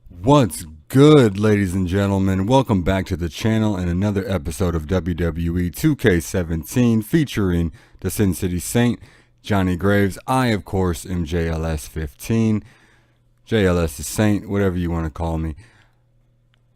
What's good, ladies and gentlemen? Welcome back to the channel and another episode of WWE 2K17 featuring the Sin City Saint, Johnny Graves. I, of course, am JLS15. JLS the Saint, whatever you want to call me.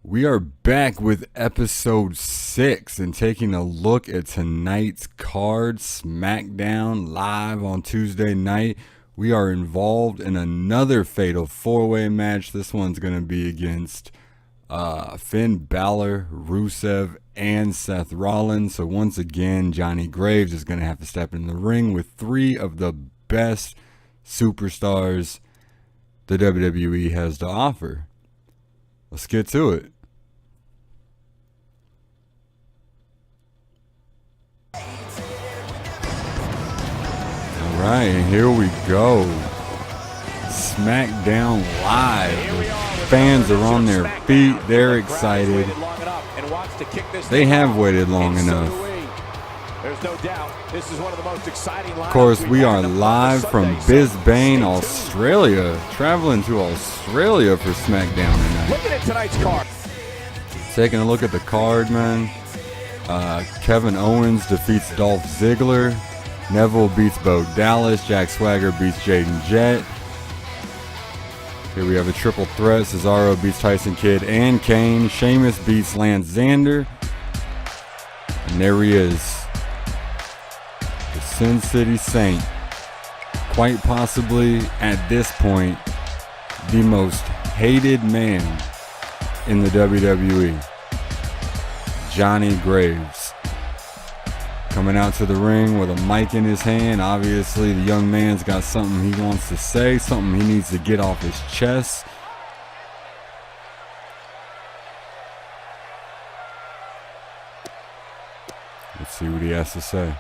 We are back with episode 6 and taking a look at tonight's card, SmackDown, live on Tuesday night. We are involved in another fatal 4-way match. This one's going to be against Finn Balor, Rusev, and Seth Rollins. So once again, Johnny Graves is going to have to step in the ring with 3 of the best superstars the WWE has to offer. Let's get to it. Alright, here we go. SmackDown Live. Fans are on their feet. They're excited. They have waited long enough. Of course, we are live from Brisbane, Australia. Traveling to Australia for SmackDown tonight. Looking at tonight's card. Taking a look at the card, man. Kevin Owens defeats Dolph Ziggler. Neville beats Bo Dallas. Jack Swagger beats Jaden Jet. Here we have a triple threat. Cesaro beats Tyson Kidd and Kane. Sheamus beats Lance Xander. And there he is. The Sin City Saint. Quite possibly, at this point, the most hated man in the WWE. Johnny Graves. Coming out to the ring with a mic in his hand. Obviously, the young man's got something he wants to say, something he needs to get off his chest. Let's see what he has to say.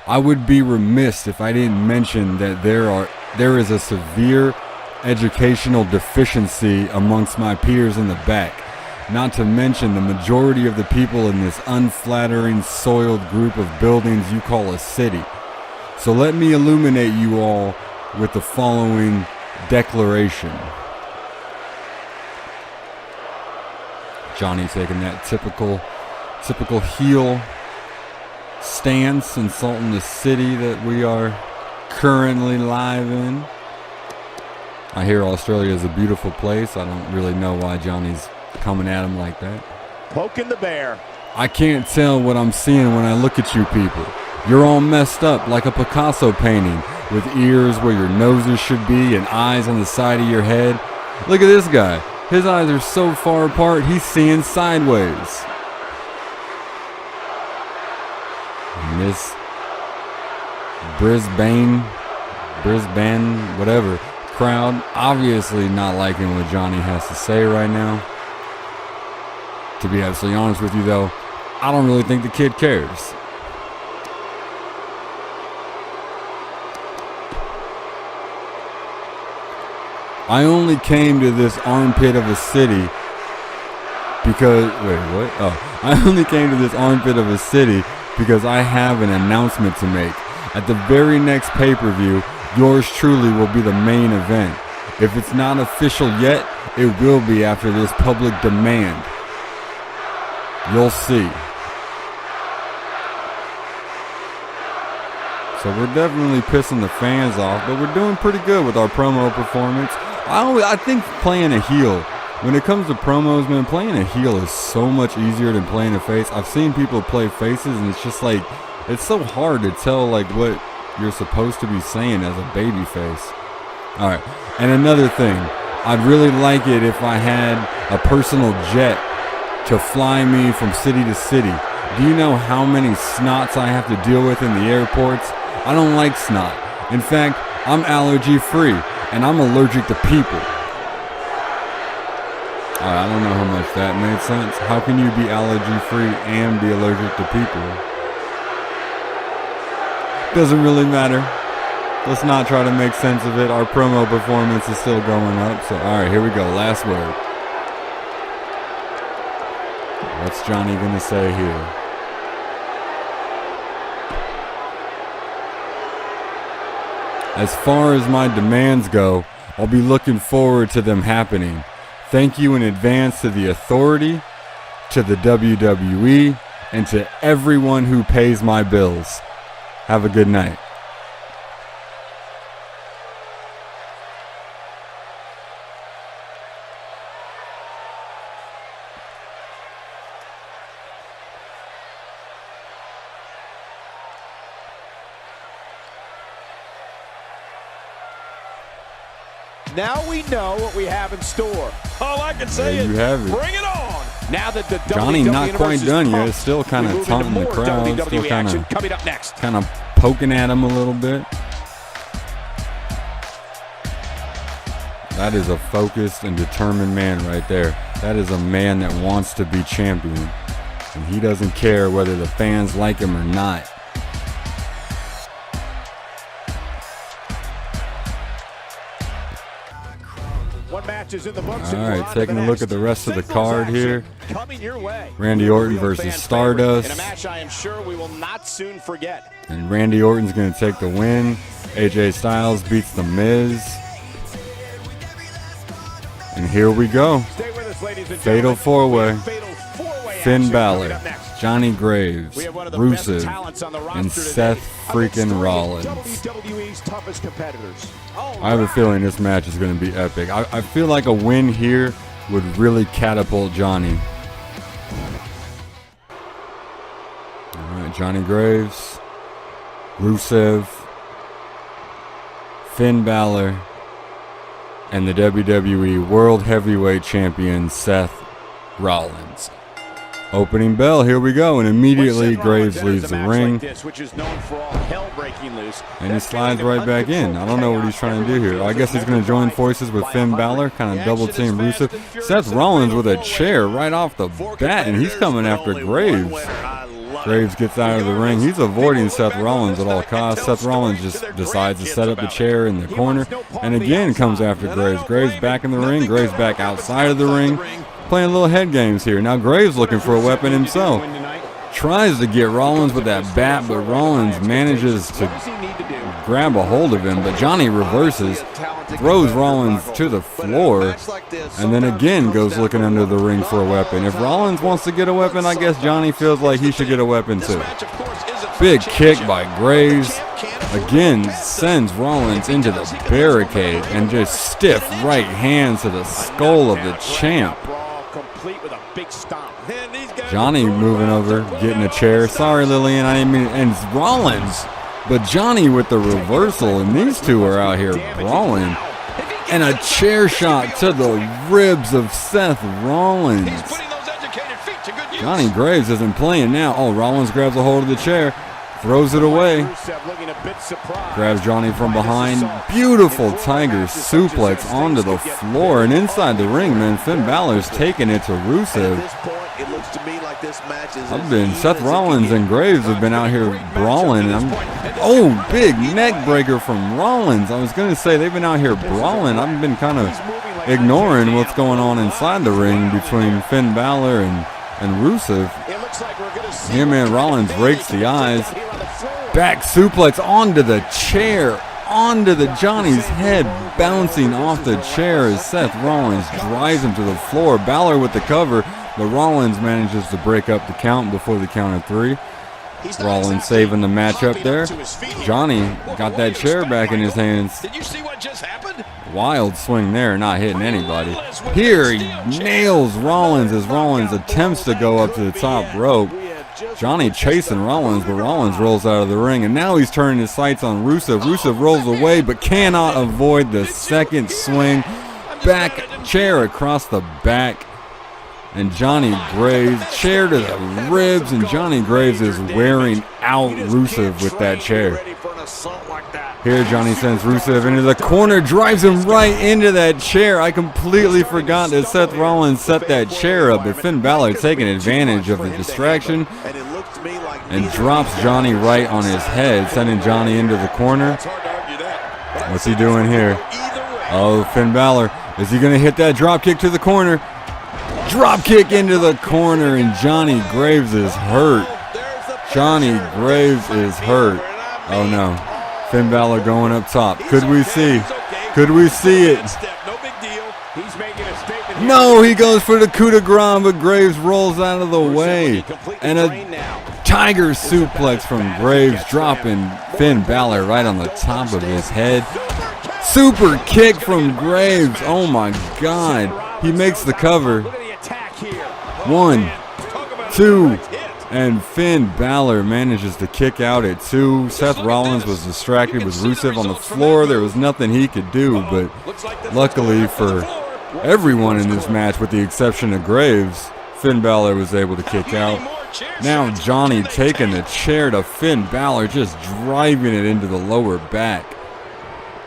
I would be remiss if I didn't mention that there is a severe educational deficiency amongst my peers in the back. Not to mention the majority of the people in this unflattering, soiled group of buildings you call a city. So let me illuminate you all with the following declaration. Johnny taking that typical heel stance, insulting the city that we are currently live in. I hear Australia is a beautiful place. I don't really know why Johnny's coming at him like that. Poking the bear. I can't tell what I'm seeing when I look at you people. You're all messed up like a Picasso painting, with ears where your noses should be and eyes on the side of your head. Look at this guy. His eyes are so far apart, he's seeing sideways. And this Brisbane, whatever, crowd obviously not liking what Johnny has to say right now. To be absolutely honest with you, though, I don't really think the kid cares. I only came to this armpit of a city because... Wait, what? Oh. I only came to this armpit of a city because I have an announcement to make. At the very next pay-per-view, yours truly will be the main event. If it's not official yet, it will be after this public demand. You'll see. So we're definitely pissing the fans off, but we're doing pretty good with our promo performance. I think playing a heel, when it comes to promos, man, playing a heel is so much easier than playing a face. I've seen people play faces, and it's just like, it's so hard to tell like what you're supposed to be saying as a baby face. All right, and another thing, I'd really like it if I had a personal jet to fly me from city to city. Do you know how many snots I have to deal with in the airports? I don't like snot. In fact, I'm allergy free, and I'm allergic to people. I don't know how much that made sense. How can you be allergy free and be allergic to people? Doesn't really matter. Let's not try to make sense of it. Our promo performance is still going up. So, all right, here we go. Last word. What's Johnny gonna say here? As far as my demands go, I'll be looking forward to them happening. Thank you in advance to the Authority, to the WWE, and to everyone who pays my bills. Have a good night. Now we know what we have in store. All I can say is, you have it. Bring it on. Now that the Johnny WWE not quite universe done is yet. pumped, It's still kind we of move taunting into the more crowd. WWE Still action coming up next. kind of poking at him a little bit. That is a focused and determined man right there. That is a man that wants to be champion. And he doesn't care whether the fans like him or not. One match is in the books. All right, taking a look at the rest of the card here. Coming your way. Randy Orton versus Stardust. In a match I am sure we will not soon forget. And Randy Orton's going to take the win. AJ Styles beats The Miz. And here we go. Stay with us, ladies and Fatal gentlemen. four-way. Fatal four-way Finn action Balor, coming up next. Johnny Graves, We have one of the best talents on the Rusev, roster and today. Seth freaking Amongst Rollins. WWE's toughest competitors. I have a feeling this match is going to be epic. I feel like a win here would really catapult Johnny. All right, Johnny Graves, Rusev, Finn Balor, and the WWE World Heavyweight Champion Seth Rollins. Opening bell, here we go, and immediately Graves leaves the ring, and he slides right back in. I don't know what he's trying to do here. I guess he's going to join forces with Finn Balor, kind of double team Rusev. Seth Rollins with a chair right off the bat, and he's coming after Graves. Graves gets out of the ring. He's avoiding Seth Rollins at all costs. Seth Rollins just decides to set up the chair in the corner, and again comes after Graves. Graves back in the ring, Graves back outside of the ring. Playing little head games here. Now Graves looking for a weapon himself. Tries to get Rollins with that bat, but Rollins manages to grab a hold of him. But Johnny reverses, throws Rollins to the floor, and then again goes looking under the ring for a weapon. If Rollins wants to get a weapon, I guess Johnny feels like he should get a weapon too. Big kick by Graves. Again sends Rollins into the barricade, and just stiff right hand to the skull of the champ. Johnny moving over, getting a chair. Sorry, Lillian, I didn't mean it. And it's Rollins. But Johnny with the reversal, and these two are out here brawling. And a chair shot to the ribs of Seth Rollins. Johnny Graves isn't playing now. Oh, Rollins grabs a hold of the chair, throws it away. Grabs Johnny from behind. Beautiful tiger suplex onto the floor. And inside the ring, man, Finn Balor's taking it to Rusev. Seth Rollins and Graves have been out here brawling. Oh, big neck breaker from Rollins. I was going to say they've been out here brawling. I've been kind of ignoring what's going on inside the ring between Finn Balor and Rusev. Here, man, Rollins rakes the eyes. Back suplex onto the chair, onto the Johnny's head, bouncing off the chair as Seth Rollins drives him to the floor. Balor with the cover, but Rollins manages to break up the count before the count of three. Rollins saving the matchup there. Johnny got that chair back in his hands. Did you see what just happened? Wild swing there, not hitting anybody. Here he nails Rollins as Rollins attempts to go up to the top rope. Johnny chasing Rollins, but Rollins rolls out of the ring, and now he's turning his sights on Rusev. Rusev rolls away, but cannot avoid the second swing. Back chair across the back. And Johnny Graves, chair to the ribs, and Johnny Graves is wearing out Rusev with that chair. Here Johnny sends Rusev into the corner, drives him right into that chair. I completely forgot that Seth Rollins set that chair up, but Finn Balor taking advantage of the distraction and drops Johnny right on his head, sending Johnny into the corner. What's he doing here? Oh, Finn Balor, is he going to hit that drop kick to the corner? Drop kick into the corner, and Johnny Graves is hurt. Johnny Graves is hurt. Oh no. Finn Balor going up top. Could we see? Could we see it? No, he goes for the coup de grace, but Graves rolls out of the way. And a tiger suplex from Graves, dropping Finn Balor right on the top of his head. Super kick from Graves. Oh my God. He makes the cover. 1, 2, and Finn Balor manages to kick out at 2. Seth Rollins was distracted with Rusev on the floor. There was nothing he could do, but luckily for everyone in this match, with the exception of Graves, Finn Balor was able to kick out. Now Johnny taking the chair to Finn Balor, just driving it into the lower back.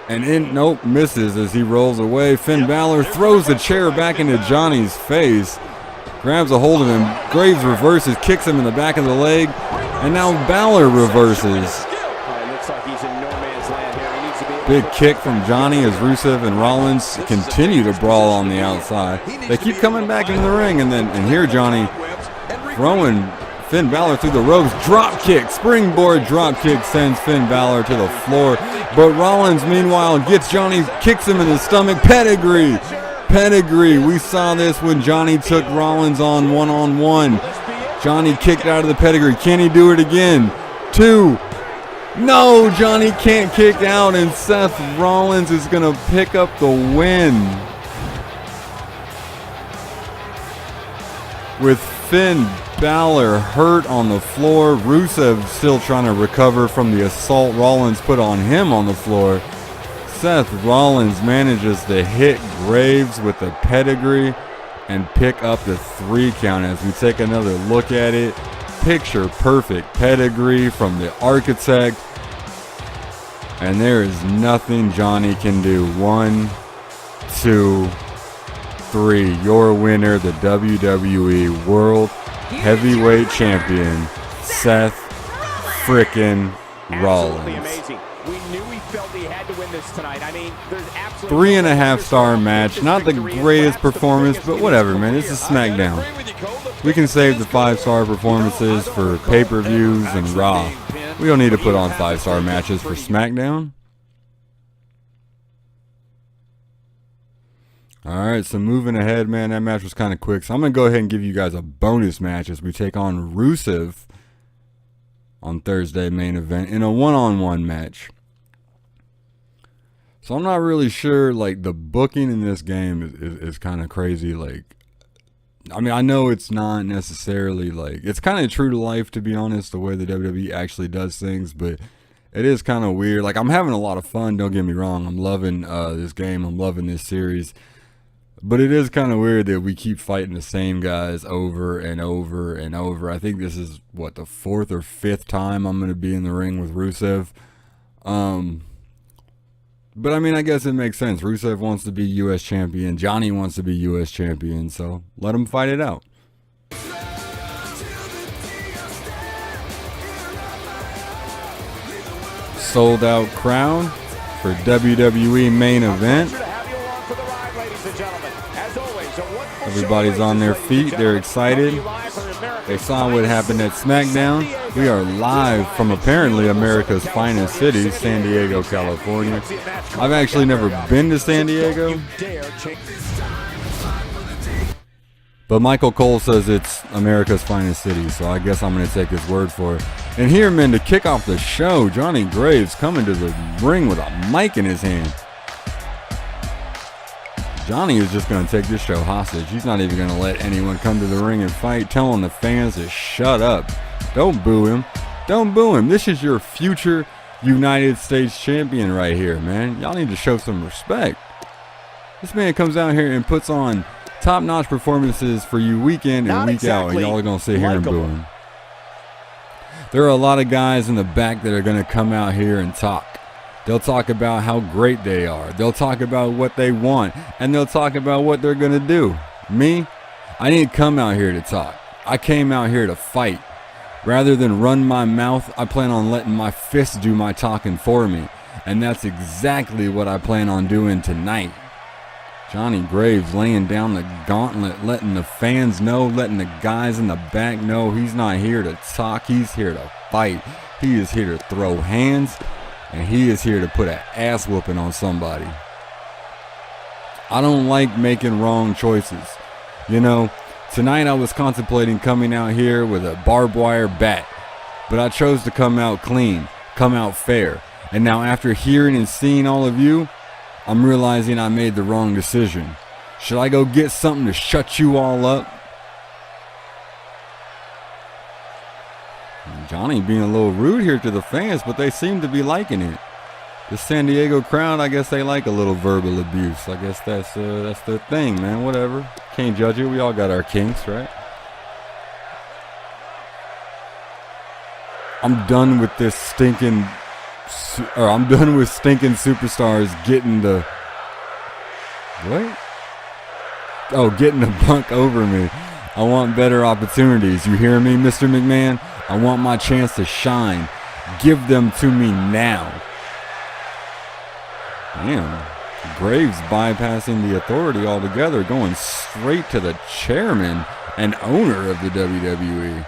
And nope, misses as he rolls away. Finn Balor throws the chair back into Johnny's face, grabs a hold of him. Graves reverses, kicks him in the back of the leg, and now Balor reverses. Big kick from Johnny as Rusev and Rollins continue to brawl on the outside. They keep coming back into the ring, and here Johnny throwing Finn Balor through the ropes. Drop kick, springboard drop kick sends Finn Balor to the floor. But Rollins, meanwhile, gets Johnny, kicks him in the stomach. Pedigree. Pedigree. We saw this when Johnny took Rollins on one-on-one. Johnny kicked out of the pedigree. Can he do it again? 2. No, Johnny can't kick out, and Seth Rollins is going to pick up the win. With Finn Balor hurt on the floor, Rusev still trying to recover from the assault Rollins put on him on the floor. Seth Rollins manages to hit Graves with the pedigree and pick up the 3 count. As we take another look at it, picture perfect pedigree from the Architect, and there is nothing Johnny can do. 1, 2, 3. Your winner, the WWE World Heavyweight Champion, Seth frickin' Rollins. We knew he felt he had to win this tonight. I mean, there's absolutely 3.5-star match. Not the greatest performance, but whatever, man. This is SmackDown. We can save the 5-star performances for pay-per-views and Raw. We don't need to put on 5-star matches for SmackDown. Alright, so moving ahead, man, that match was kind of quick. So I'm going to go ahead and give you guys a bonus match as we take on Rusev on Thursday main event in a one-on-one match. So I'm not really sure, like, the booking in this game is kind of crazy. Like, I mean, I know it's not necessarily, like, it's kind of true to life, to be honest, the way the WWE actually does things, but it is kind of weird. Like, I'm having a lot of fun, don't get me wrong. I'm loving this game. I'm loving this series. But it is kind of weird that we keep fighting the same guys over and over and over. I think this is, what, the 4th or 5th time I'm going to be in the ring with Rusev. But, I mean, I guess it makes sense. Rusev wants to be U.S. champion. Johnny wants to be U.S. champion. So, let them fight it out. Sold out crowd for WWE main event. Everybody's on their feet. They're excited. They saw what happened at SmackDown. We are live from apparently America's finest city, San Diego, California. I've actually never been to San Diego, but Michael Cole says it's America's finest city, so I guess I'm going to take his word for it. And here, men, to kick off the show, Johnny Graves coming to the ring with a mic in his hand. Johnny is just going to take this show hostage. He's not even going to let anyone come to the ring and fight, telling the fans to shut up. Don't boo him. Don't boo him. This is your future United States champion right here, man. Y'all need to show some respect. This man comes out here and puts on top-notch performances for you week in and week out, and y'all are going to sit here and boo him. There are a lot of guys in the back that are going to come out here and talk. They'll talk about how great they are. They'll talk about what they want. And they'll talk about what they're going to do. Me, I didn't come out here to talk. I came out here to fight. Rather than run my mouth, I plan on letting my fists do my talking for me. And that's exactly what I plan on doing tonight. Johnny Graves laying down the gauntlet, letting the fans know, letting the guys in the back know he's not here to talk. He's here to fight. He is here to throw hands. and he is here to put an ass whooping on somebody. I don't like making wrong choices. You know, tonight I was contemplating coming out here with a barbed wire bat, but I chose to come out clean, come out fair. And now after hearing and seeing all of you, I'm realizing I made the wrong decision. Should I go get something to shut you all up? Johnny being a little rude here to the fans, but they seem to be liking it. The San Diego crowd, I guess they like a little verbal abuse. I guess that's their thing, man. Whatever. Can't judge it. We all got our kinks, right? I'm done with this stinking superstars getting the what? Oh, getting the bunk over me. I want better opportunities. You hear me, Mr. McMahon? I want my chance to shine. Give them to me now. Damn. Graves bypassing the authority altogether, going straight to the chairman and owner of the WWE.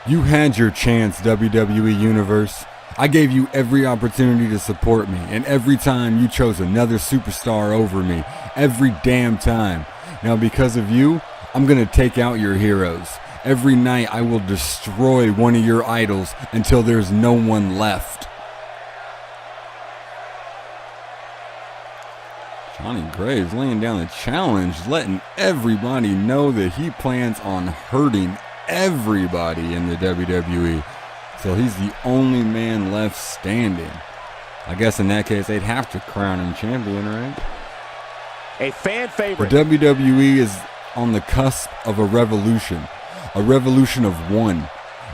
You had your chance, WWE Universe. I gave you every opportunity to support me, and every time you chose another superstar over me. Every damn time. Now because of you, I'm going to take out your heroes. Every night I will destroy one of your idols until there's no one left. Johnny Graves laying down the challenge, letting everybody know that he plans on hurting everybody in the WWE. So he's the only man left standing. I guess in that case they'd have to crown him champion, right? A fan favorite. The WWE is on the cusp of a revolution of one.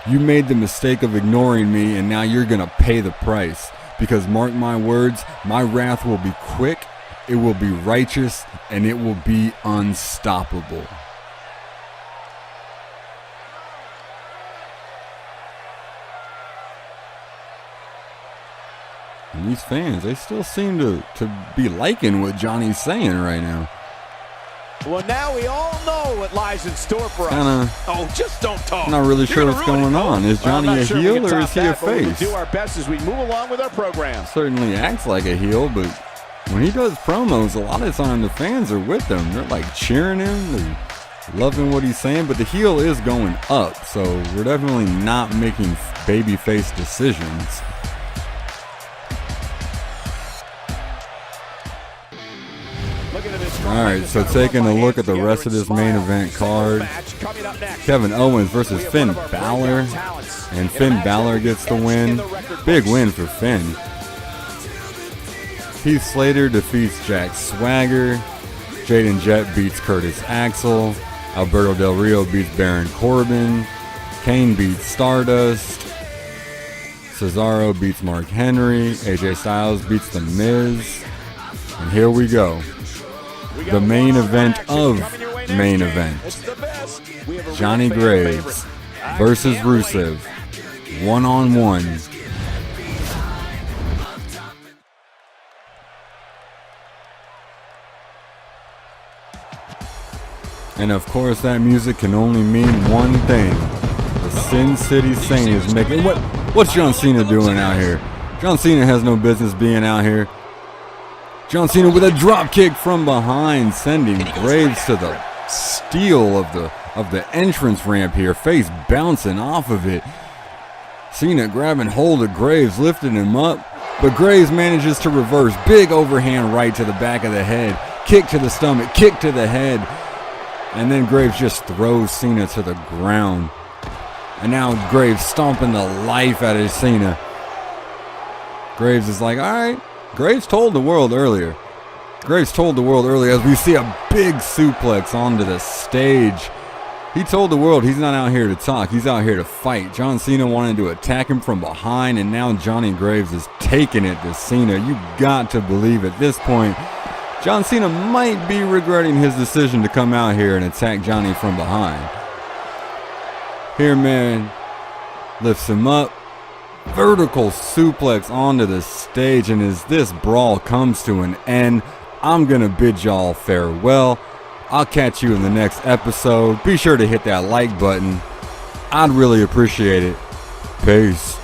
You made the mistake of ignoring me, and now you're gonna pay the price. Because mark my words, my wrath will be quick, it will be righteous, and it will be unstoppable. And these fans, they still seem to be liking what Johnny's saying right now. Well, now we all know what lies in store for us. Oh, just don't talk. I'm not really sure what's going on. Is Johnny a heel or is he a face? We'll do our best as we move along with our program. Certainly acts like a heel, but when he does promos, a lot of the time the fans are with him. They're like cheering him. They're loving what he's saying, but the heel is going up, so we're definitely not making babyface decisions. Alright, so taking a look at the rest of this main event card, Kevin Owens versus Finn Balor, and Finn Balor gets the win. Big win for Finn. Heath Slater defeats Jack Swagger. Jaden Jett beats Curtis Axel. Alberto Del Rio beats Baron Corbin. Kane beats Stardust. Cesaro beats Mark Henry. AJ Styles beats The Miz. And here we go. The main event of main event. Johnny Graves versus Rusev. One-on-one. And of course that music can only mean one thing. The Sin City Saint is making... What's John Cena doing out here? John Cena has no business being out here. John Cena with a drop kick from behind, sending Graves to the steel of the entrance ramp here, face bouncing off of it. Cena grabbing hold of Graves, lifting him up, but Graves manages to reverse. Big overhand right to the back of the head, kick to the stomach, kick to the head, and then Graves just throws Cena to the ground. And now Graves stomping the life out of Cena. Graves is like, all right. Graves told the world earlier. As we see a big suplex onto the stage. He told the world he's not out here to talk. He's out here to fight. John Cena wanted to attack him from behind, and now Johnny Graves is taking it to Cena. You got to believe at this point, John Cena might be regretting his decision to come out here and attack Johnny from behind. Here, man, lifts him up. Vertical suplex onto the stage, and as this brawl comes to an end, I'm gonna bid y'all farewell. I'll catch you in the next episode. Be sure to hit that like button. I'd really appreciate it. Peace.